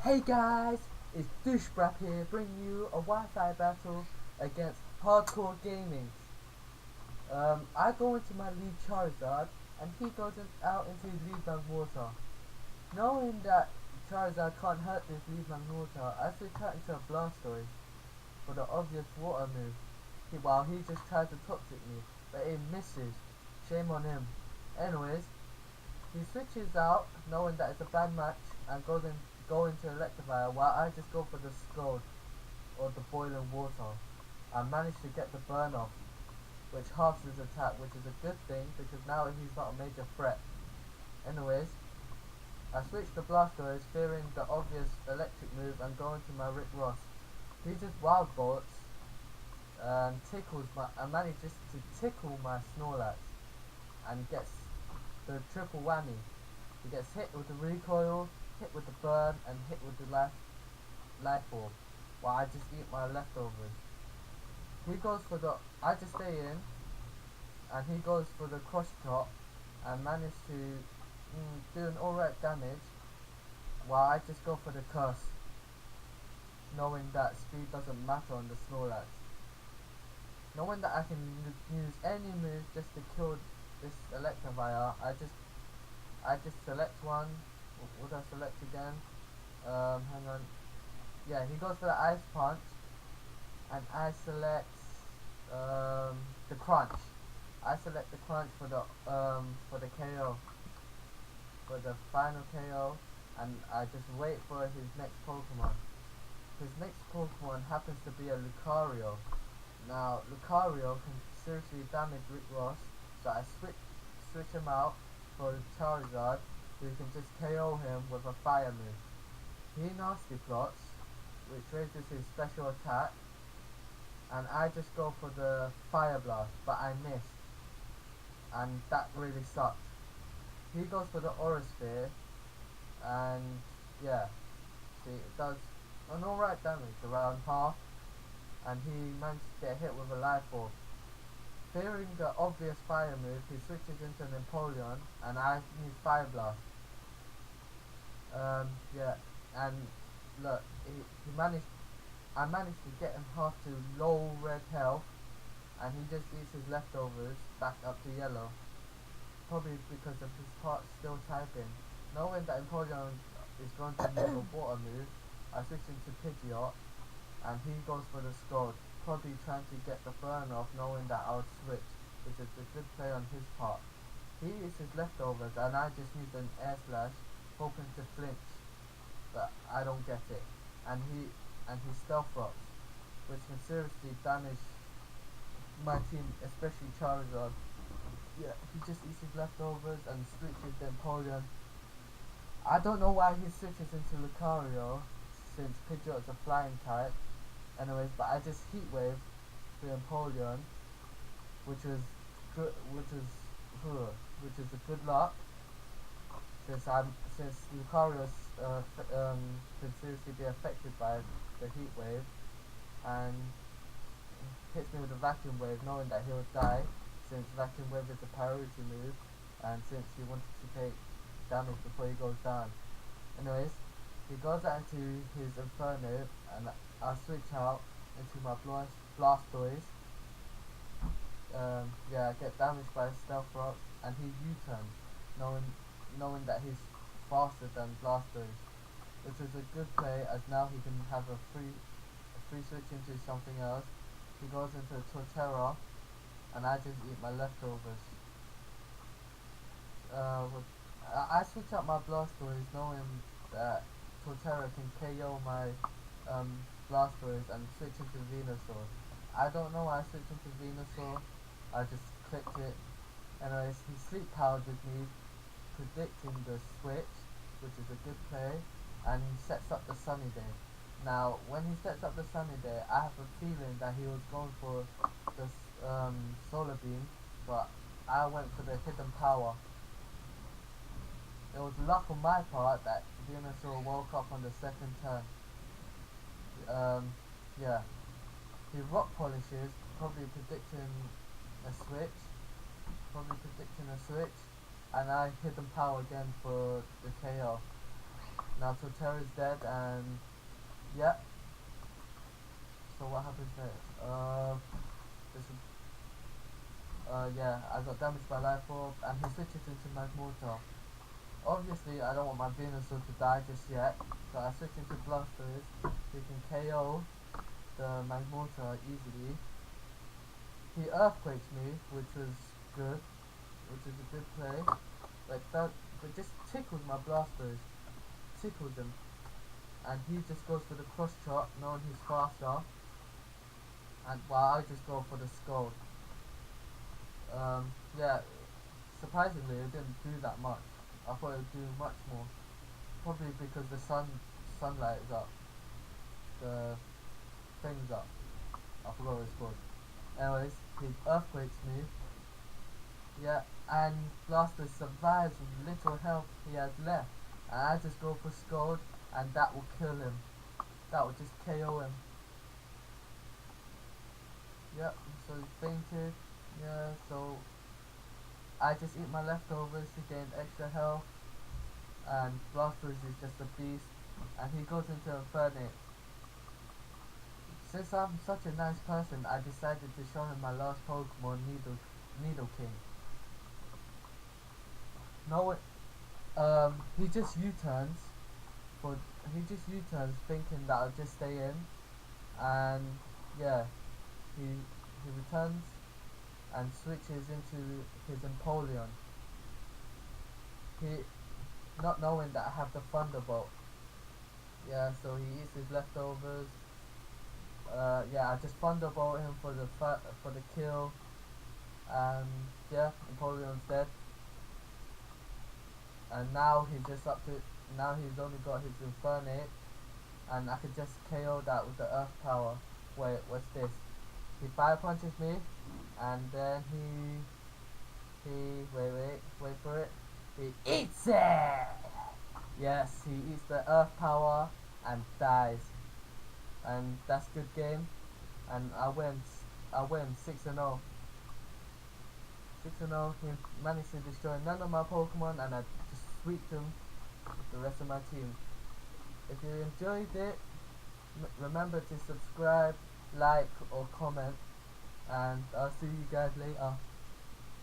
Hey guys, it's DoucheBrap here, bringing you a Wi-Fi battle against HardcoreGamiingz. I go into my lead Charizard, and he goes out into his lead Magmortar. Knowing that Charizard can't hurt this lead Magmortar, I switch out into a Blastoise for the obvious water move. He just tried to toxic me, but it misses. Shame on him. Anyways, he switches out, knowing that it's a bad match, and go into Electivire, while I just go for the Scald, or the Boiling Water. I managed to get the burn off, which halves his attack, which is a good thing, because now he's not a major threat. Anyways, I switch to Blastoise, fearing the obvious electric move, and go into my Rick Ross. He just Wild Bolts, and manages to tickle my Snorlax, and gets the triple whammy. He gets hit with the recoil, hit with the burn, and hit with the life orb, while I just eat my leftovers. I just stay in, and he goes for the cross chop, and manage to do an alright damage, while I just go for the curse, knowing that speed doesn't matter on the Snorlax. Knowing that I can use any move just to kill this Electivire, I just select one. What do I select again? Hang on. Yeah, he goes for the Ice Punch, and I select the Crunch. I select the Crunch for the KO, for the final KO, and I just wait for his next Pokemon. His next Pokemon happens to be a Lucario. Now, Lucario can seriously damage Rick Ross, so I switch him out for Charizard, who can just KO him with a fire move. He nasty plots, which raises his special attack, and I just go for the Fire Blast, but I missed, and that really sucked. He goes for the Aura Sphere, and yeah, see, it does an alright damage, around half, and he managed to get hit with a Life Orb. Fearing the obvious fire move, he switches into an Empoleon, and I use Fire Blast. Yeah, and look, I managed to get him half to low red health, and he just eats his leftovers back up to yellow. Probably because of his part still typing. Knowing that Empoleon is going to use a water move, I switch into Pidgeot, and he goes for the Scald, probably trying to get the burn off, knowing that I would switch, which is a good play on his part. He eats his leftovers, and I just use an Air Slash, hoping to flinch, but I don't get it. And he Stealth Rocks, which can seriously damage my team, especially Charizard. Yeah, he just eats his leftovers and switches the Empoleon. I don't know why he switches into Lucario, since Pidgeot is a flying type. Anyways, but I just Heat Wave the Empoleon, which is a good luck, since Lucario could seriously be affected by the Heat Wave, and hits me with a Vacuum Wave, knowing that he'll die, since Vacuum Wave is a priority move, and since he wanted to take damage before he goes down. Anyways, he goes out into his Inferno, and I switch out into my Blastoise. Yeah, I get damaged by Stealth Rock, and he U-turns, knowing that he's faster than Blastoise, which is a good play, as now he can have a free switch into something else. He goes into Torterra, and I just eat my leftovers. I switch out my Blastoise, knowing that Torterra can KO my Blastoise, and switch into Venusaur. I don't know why I switched into Venusaur, I just clicked it. Anyways, he sleep powered with me, predicting the switch, which is a good play, and he sets up the Sunny Day. Now, when he sets up the Sunny Day, I have a feeling that he was going for the Solar Beam, but I went for the Hidden Power. It was luck on my part that Venusaur woke up on the second turn. Yeah. He Rock Polishes, probably predicting a switch, and I Hidden Power again for the KO. Now Torterra is dead, and yeah. So what happens next? This is, yeah, I got damaged by Life Orb, and he switches into Magmortar. Obviously, I don't want my Venusaur to die just yet, so I switch into Blastoise. He can KO the Magmortar easily. He Earthquakes me, which was good, which is a good play. But just tickles my Blastoise, tickles him, and he just goes for the cross chop, knowing he's faster. And while I just go for the Scald. Yeah, surprisingly, it didn't do that much. I thought it would do much more. Probably because the sunlight is up. The thing's up. I forgot what it's called. Anyways, he earthquakes me. Yeah, and Blaster survives with little health he has left. And I just go for Scald, and that will kill him. That will just KO him. Yep, so he fainted. Yeah, so I just eat my leftovers to gain extra health. And Blastoise is just a beast. And he goes into Infernape. Since I'm such a nice person, I decided to show him my last Pokemon, Nidoking. No, he just U-turns. He just U-turns, thinking that I'll just stay in, and yeah, he returns and switches into his Empoleon. He, not knowing that I have the Thunderbolt. Yeah, so he eats his leftovers. Yeah, I just Thunderbolt him for the kill, and yeah, Empoleon's dead. And now he's just up to, now he's only got his Infernape, and I could just KO that with the Earth Power. Wait, what's this? He fire punches me, and then wait for it. He eats it. Yes, he eats the Earth Power and dies, and that's good game. And I win 6-0. 6-0. He managed to destroy none of my Pokemon, and I just sweeped him with the rest of my team. If you enjoyed it, remember to subscribe, like, or comment, and I'll see you guys later.